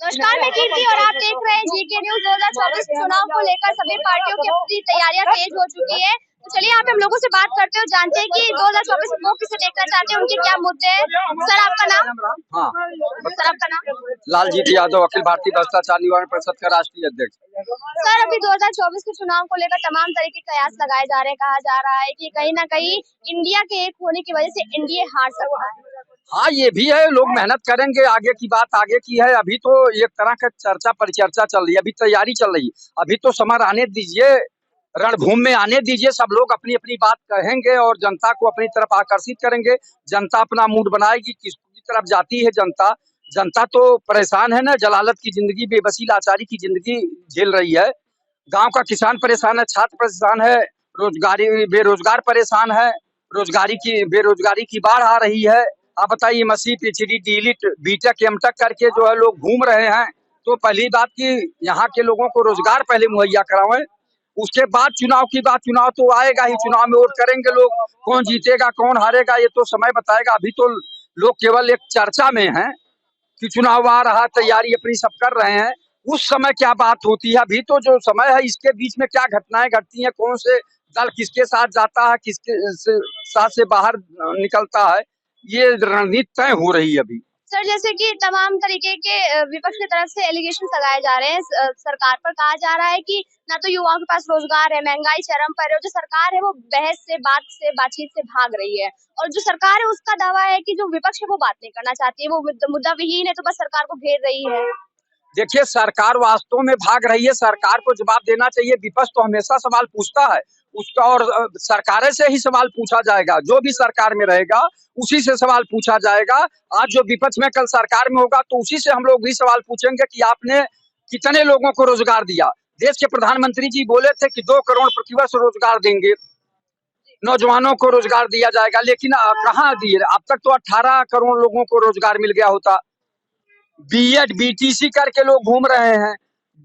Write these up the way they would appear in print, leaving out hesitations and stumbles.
नमस्कार, मैं कीर्ति और आप देख रहे हैं जीके न्यूज। 2024 चुनाव को लेकर सभी पार्टियों की अपनी तैयारियां तेज हो चुकी है। तो चलिए यहाँ पे हम लोगों से बात करते हैं और जानते हैं कि 2024 में वो किसे देखना चाहते हैं, उनके क्या मुद्दे हैं। सर आपका नाम? हाँ, सर आपका नाम? लालजीत यादव, अखिल भारतीय भ्रष्टाचार निवारण परिषद का राष्ट्रीय अध्यक्ष। सर अभी 2024 के चुनाव को लेकर तमाम तरह के कयास लगाए जा रहे हैं। कहा जा रहा है कि कहीं ना कहीं इंडिया के एक होने की वजह से एनडीए हार सकता है। हाँ, ये भी है, लोग मेहनत करेंगे, आगे की बात आगे की है। अभी तो एक तरह का चर्चा परिचर्चा चल रही है, अभी तैयारी चल रही है। अभी तो समर आने दीजिए, रणभूमि में आने दीजिए, सब लोग अपनी अपनी बात कहेंगे और जनता को अपनी तरफ आकर्षित करेंगे। जनता अपना मूड बनाएगी, किसकी तरफ जाती है जनता। जनता तो परेशान है ना, जलालत की जिंदगी, बेबसी लाचारी की जिंदगी झेल रही है। गांव का किसान परेशान है, छात्र परेशान है, रोजगारी बेरोजगार परेशान है, बेरोजगारी की बाढ़ आ रही है। आप बताइए, मसीह पीएचडी डीलिट बीटेक एमटेक करके जो है लोग घूम रहे हैं। तो पहली बात कि यहाँ के लोगों को रोजगार पहले मुहैया कराएं, उसके बाद चुनाव की बात। चुनाव तो आएगा ही, चुनाव में वोट करेंगे लोग, कौन जीतेगा कौन हारेगा ये तो समय बताएगा। अभी तो लोग केवल एक चर्चा में हैं कि चुनाव आ रहा, तैयारी अपनी सब कर रहे हैं। उस समय क्या बात होती है, अभी तो जो समय है इसके बीच में क्या घटनाएं घटती हैं, कौन से दल किसके साथ जाता है, साथ से बाहर निकलता है, ये रणनीति तय हो रही है अभी। सर जैसे कि तमाम तरीके के विपक्ष की तरफ से एलिगेशन लगाए जा रहे हैं सरकार पर। कहा जा रहा है कि ना तो युवाओं के पास रोजगार है, महंगाई चरम पर है, जो सरकार है वो बहस से बातचीत से भाग रही है। और जो सरकार है उसका दावा है कि जो विपक्ष है वो बात नहीं करना चाहती है, वो मुद्दा विहीन है, तो बस सरकार को घेर रही है। देखिए, सरकार वास्तव में भाग रही है, सरकार को जवाब देना चाहिए। विपक्ष तो हमेशा सवाल पूछता है उसका, और सरकार से ही सवाल पूछा जाएगा। जो भी सरकार में रहेगा उसी से सवाल पूछा जाएगा। आज जो विपक्ष में कल सरकार में होगा तो उसी से हम लोग भी सवाल पूछेंगे कि आपने कितने लोगों को रोजगार दिया। देश के प्रधानमंत्री जी बोले थे कि 2 करोड़ प्रतिवर्ष रोजगार देंगे, नौजवानों को रोजगार दिया जाएगा, लेकिन कहाँ दिए? अब तक तो 18 करोड़ लोगों को रोजगार मिल गया होता। बीएड बीटीसी करके लोग घूम रहे हैं,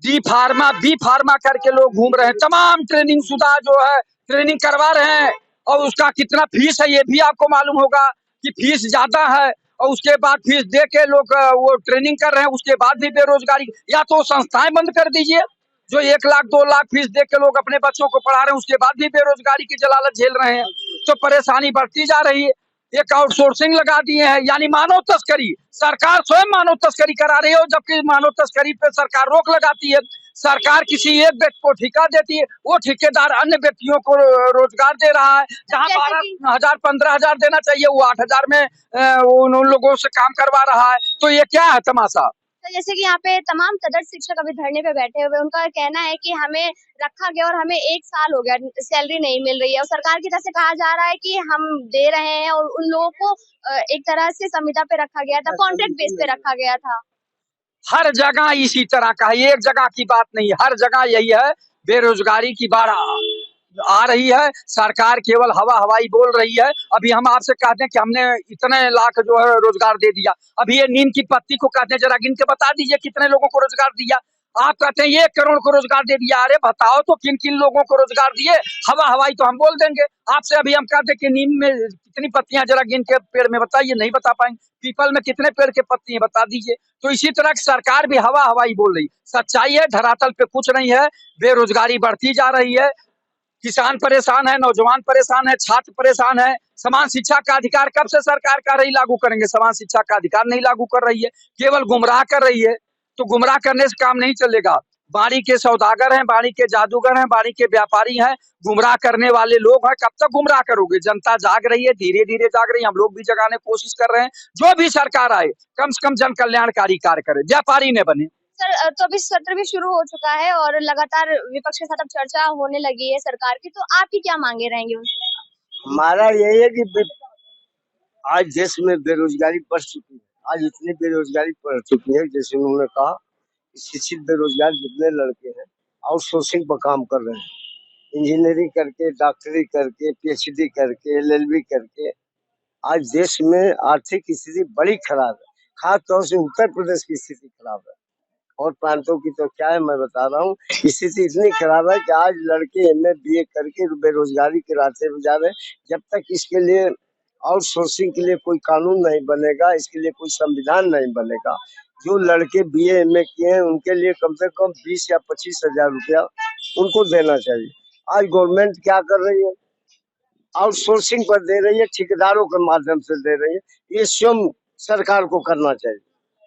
बी फार्मा करके लोग घूम रहे हैं। तमाम ट्रेनिंग शुदा जो है ट्रेनिंग करवा रहे हैं, और उसका कितना फीस है ये भी आपको मालूम होगा कि फीस ज्यादा है। और उसके बाद फीस दे के लोग वो ट्रेनिंग कर रहे हैं, उसके बाद भी बेरोजगारी। या तो संस्थाएं बंद कर दीजिए, जो 1 लाख 2 लाख फीस दे के लोग अपने बच्चों को पढ़ा रहे हैं, उसके बाद भी बेरोजगारी की जलालत झेल रहे हैं। तो परेशानी बढ़ती जा रही है। एक आउटसोर्सिंग लगा दिए हैं, यानी मानव तस्करी। सरकार स्वयं मानव तस्करी करा रही है, और जबकि मानव तस्करी पे सरकार रोक लगाती है। सरकार किसी एक व्यक्ति को ठेका देती है, वो ठेकेदार अन्य व्यक्तियों को रोजगार दे रहा है। जहाँ 12,000 15,000 देना चाहिए, वो 8,000 में उन लोगों से काम करवा रहा है। तो ये क्या है तमाशा? तो जैसे कि यहाँ पे तमाम तदर्थ शिक्षक अभी धरने पे बैठे हुए, उनका कहना है कि हमें रखा गया और हमें 1 साल हो गया, सैलरी नहीं मिल रही है। और सरकार की तरफ से कहा जा रहा है कि हम दे रहे हैं, और उन लोगों को एक तरह से संविदा पे रखा गया था, कॉन्ट्रैक्ट बेस पे रखा गया था। हर जगह इसी तरह का है, एक जगह की बात नहीं, हर जगह यही है। बेरोजगारी की बाढ़ आ रही है, सरकार केवल हवाई बोल रही है। अभी हम आपसे कहते हैं कि हमने इतने लाख जो है रोजगार दे दिया। अभी ये नीम की पत्ती को कहते हैं, जरा गिन के बता दीजिए कितने लोगों को रोजगार दिया। आप कहते हैं 1 करोड़ को रोजगार दे दिया। अरे बताओ तो किन किन लोगों को रोजगार दिए? हवाई तो हम बोल देंगे। आपसे अभी हम कहते हैं कि नीम में कितनी पत्तियां, जरा गिन के पेड़ में बताइए, नहीं बता पाएंगे। पीपल में कितने पेड़ के पत्ती हैं, बता दीजिए। तो इसी तरह की सरकार भी हवाई बोल रही। सच्चाई है, धरातल पे कुछ नहीं है। बेरोजगारी बढ़ती जा रही है, किसान परेशान है, नौजवान परेशान है, छात्र परेशान है। समान शिक्षा का अधिकार कब से सरकार कह रही लागू करेंगे? समान शिक्षा का अधिकार नहीं लागू कर रही है, केवल गुमराह कर रही है। तो गुमराह करने से काम नहीं चलेगा। बाड़ी के सौदागर हैं, बाड़ी के जादूगर हैं, बाड़ी के व्यापारी हैं, गुमराह करने वाले लोग हैं। कब तक गुमराह करोगे? जनता जाग रही है, धीरे धीरे जाग रही है, हम लोग भी जगाने की कोशिश कर रहे हैं। जो भी सरकार आए कम से कम जन कल्याणकारी कार्य करे, व्यापारी न बने। सर तो अभी सत्र भी शुरू हो चुका है और लगातार विपक्ष के साथ अब चर्चा होने लगी है सरकार की, तो आपकी क्या मांगे रहेंगी उनसे? हमारा यही है कि आज देश में बेरोजगारी बढ़ चुकी है। आज इतनी बेरोजगारी बढ़ चुकी है, जैसे उन्होंने कहा, शिक्षित बेरोजगार जितने लड़के हैं आउटसोर्सिंग पर काम कर रहे हैं, इंजीनियरिंग करके, डॉक्टरी करके, पीएचडी करके, एलएलबी करके। आज देश में आर्थिक स्थिति बड़ी खराब है, खास तौर से उत्तर प्रदेश की स्थिति खराब है। और प्रांतों की तो क्या है, मैं बता रहा हूँ, स्थिति इतनी खराब है कि आज लड़के एमए बीए करके बेरोजगारी के रास्ते पे जा रहे हैं। जब तक इसके लिए आउटसोर्सिंग के लिए कोई कानून नहीं बनेगा, इसके लिए कोई संविधान नहीं बनेगा, जो लड़के बीए एमए किए हैं उनके लिए कम से कम 20 या 25 हजार रुपया उनको देना चाहिए। आज गवर्नमेंट क्या कर रही है, आउटसोर्सिंग पर दे रही है, ठेकेदारों के माध्यम से दे रही है। ये स्वयं सरकार को करना चाहिए।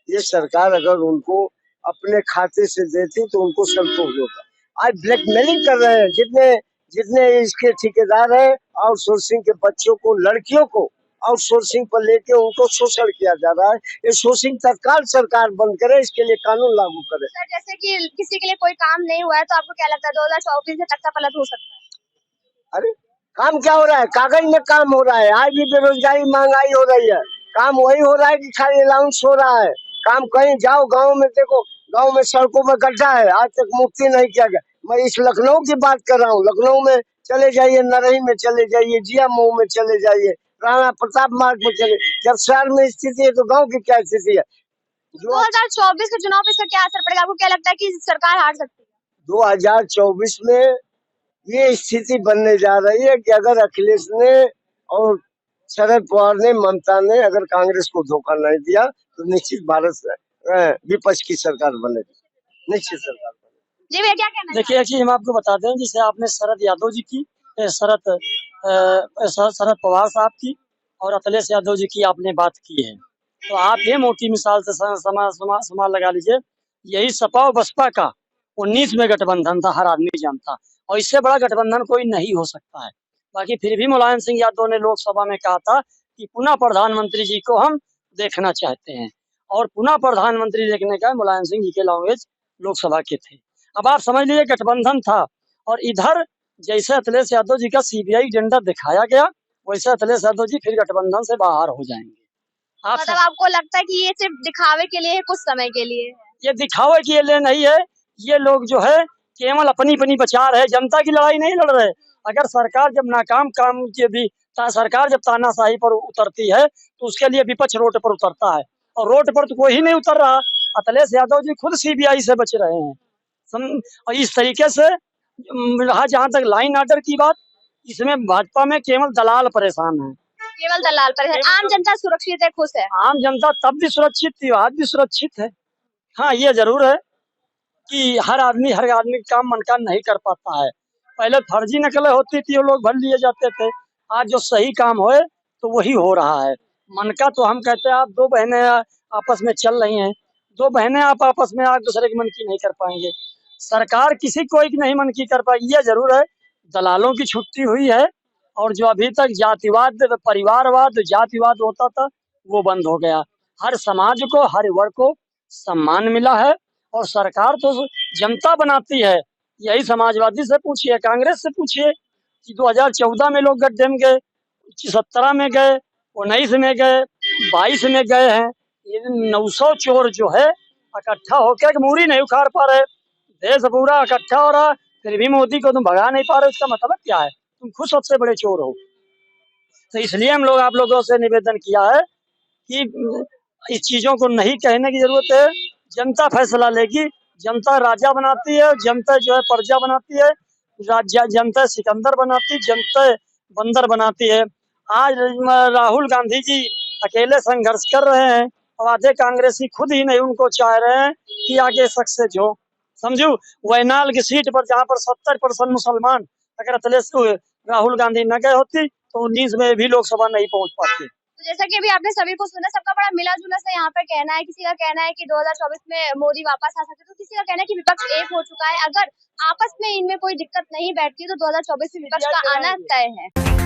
ये सरकार अगर उनको अपने खाते से देती तो उनको संतोष होता। आज ब्लैकमेलिंग कर रहे हैं जितने जितने इसके ठेकेदार हैं, आउटसोर्सिंग के बच्चों को, लड़कियों को आउटसोर्सिंग पर लेके उनको शोषण किया जा रहा है। ये शोषिंग तत्काल सरकार बंद करे, इसके लिए कानून लागू करे। सर जैसे कि किसी के लिए कोई काम नहीं हुआ है तो आपको क्या लगता है 2024 में तख्ता पलट हो सकता है? अरे काम क्या हो रहा है, कागज में काम हो रहा है। आज भी बेरोजगारी महंगाई हो रही है, काम वही हो रहा है कि खाली अलाउंस हो रहा है। काम कहीं जाओ, गांव में देखो, गांव में सड़कों में गड्ढा है, आज तक मुक्ति नहीं किया गया। मैं इस लखनऊ की बात कर रहा हूँ। लखनऊ में चले जाइए, नरही में चले जाइए, जिया मऊ में चले जाइए, राणा प्रताप मार्ग में चले। जब शहर में स्थिति है तो गाँव की क्या स्थिति है? 2024 के चुनाव पे इसका क्या असर पड़ेगा? आपको क्या लगता है कि सरकार हार सकती है? 2024 में ये स्थिति बनने जा रही है कि अगर अखिलेश ने और शरद पवार ने, ममता ने अगर कांग्रेस को धोखा नहीं दिया तो निश्चित भारत विपक्ष की सरकार बनेगी, निश्चित सरकार बनेगी। जी भैया क्या कहना है? देखिए एक चीज हम आपको बता दें, जिसे आपने शरद यादव जी की, शरद पवार साहब की और अखिलेश यादव जी की आपने बात की है, तो आप ये मोटी मिसाल से समा लगा लीजिए। यही सपा और बसपा का 19 में गठबंधन था, हर आदमी जानता, और इससे बड़ा गठबंधन कोई नहीं हो सकता है। बाकी फिर भी मुलायम सिंह यादव ने लोकसभा में कहा था कि पुनः प्रधानमंत्री जी को हम देखना चाहते हैं, और पुनः प्रधानमंत्री देखने का मुलायम सिंह जी के लैंग्वेज लोकसभा के थे। अब आप समझ लीजिए गठबंधन था, और इधर जैसे अखिलेश यादव जी का सीबीआई एजेंडा दिखाया गया, वैसे अखिलेश यादव जी फिर गठबंधन से बाहर हो जाएंगे। मतलब आपको लगता है कि ये सिर्फ दिखावे के लिए है, कुछ समय के लिए है? ये दिखावे के लिए नहीं है, ये लोग जो है केवल अपनी अपनी बचा रहे, जनता की लड़ाई नहीं लड़ रहे। अगर सरकार जब नाकाम काम के भी सरकार जब तानाशाही पर उतरती है तो उसके लिए विपक्ष रोड पर उतरता है, और रोड पर तो कोई नहीं उतर रहा। अखिलेश यादव जी खुद सीबीआई से बच रहे हैं। और इस तरीके से रहा जहाँ तक लाइन ऑर्डर की बात, इसमें भाजपा में केवल दलाल परेशान है, केवल दलाल पर है। आम जनता सुरक्षित है, खुश है? आम जनता तब भी सुरक्षित थी, आज भी सुरक्षित है। हाँ ये जरूर है कि हर आदमी काम मन का नहीं कर पाता है। पहले फर्जी नकलें होती थी, वो लोग भर लिए जाते थे। आज जो सही काम होए तो वही हो रहा है। मन का तो हम कहते हैं, आप दो बहनें आपस में चल रही हैं, दो बहनें आप आपस में एक दूसरे के मन की नहीं कर पाएंगे। सरकार किसी कोई की नहीं मन की कर पाएगी। ये जरूर है दलालों की छुट्टी हुई है, और जो अभी तक जातिवाद, परिवारवाद, जातिवाद होता था वो बंद हो गया। हर समाज को, हर वर्ग को सम्मान मिला है, और सरकार तो जनता बनाती है। यही समाजवादी से पूछिए, कांग्रेस से पूछिए कि 2014 में लोग गड्ढे में गए, 17 में गए, 19 में गए, 22 में गए हैं। ये 900 चोर जो है इकट्ठा होकर मूरी नहीं उखाड़ पा रहे, देश पूरा इकट्ठा हो रहा, फिर भी मोदी को तुम भगा नहीं पा रहे। उसका मतलब क्या है? तुम खुद सबसे बड़े चोर हो। तो इसलिए हम लोग आप लोगों से निवेदन किया है कि इस चीजों को नहीं कहने की जरूरत है। जनता फैसला लेगी, जनता राजा बनाती है, जनता जो है प्रजा बनाती है, जनता सिकंदर बनाती, जनता बंदर बनाती है। आज राहुल गांधी जी अकेले संघर्ष कर रहे हैं, और आधे कांग्रेसी खुद ही नहीं उनको चाह रहे हैं कि आगे सक्सेस हो। समझू वैनाल की सीट पर जहाँ पर 70% मुसलमान, अगर अखिलेश राहुल गांधी न गए होती तो 19 में भी लोकसभा नहीं पहुंच पाती। तो जैसा कि अभी आपने सभी को सुना, सबका बड़ा मिला जुला सा यहाँ पर कहना है। किसी का कहना है कि 2024 में मोदी वापस आ सकते, तो किसी का कहना है कि विपक्ष एक हो चुका है। अगर आपस में इनमें कोई दिक्कत नहीं बैठती तो 2024 में विपक्ष का आना तय है।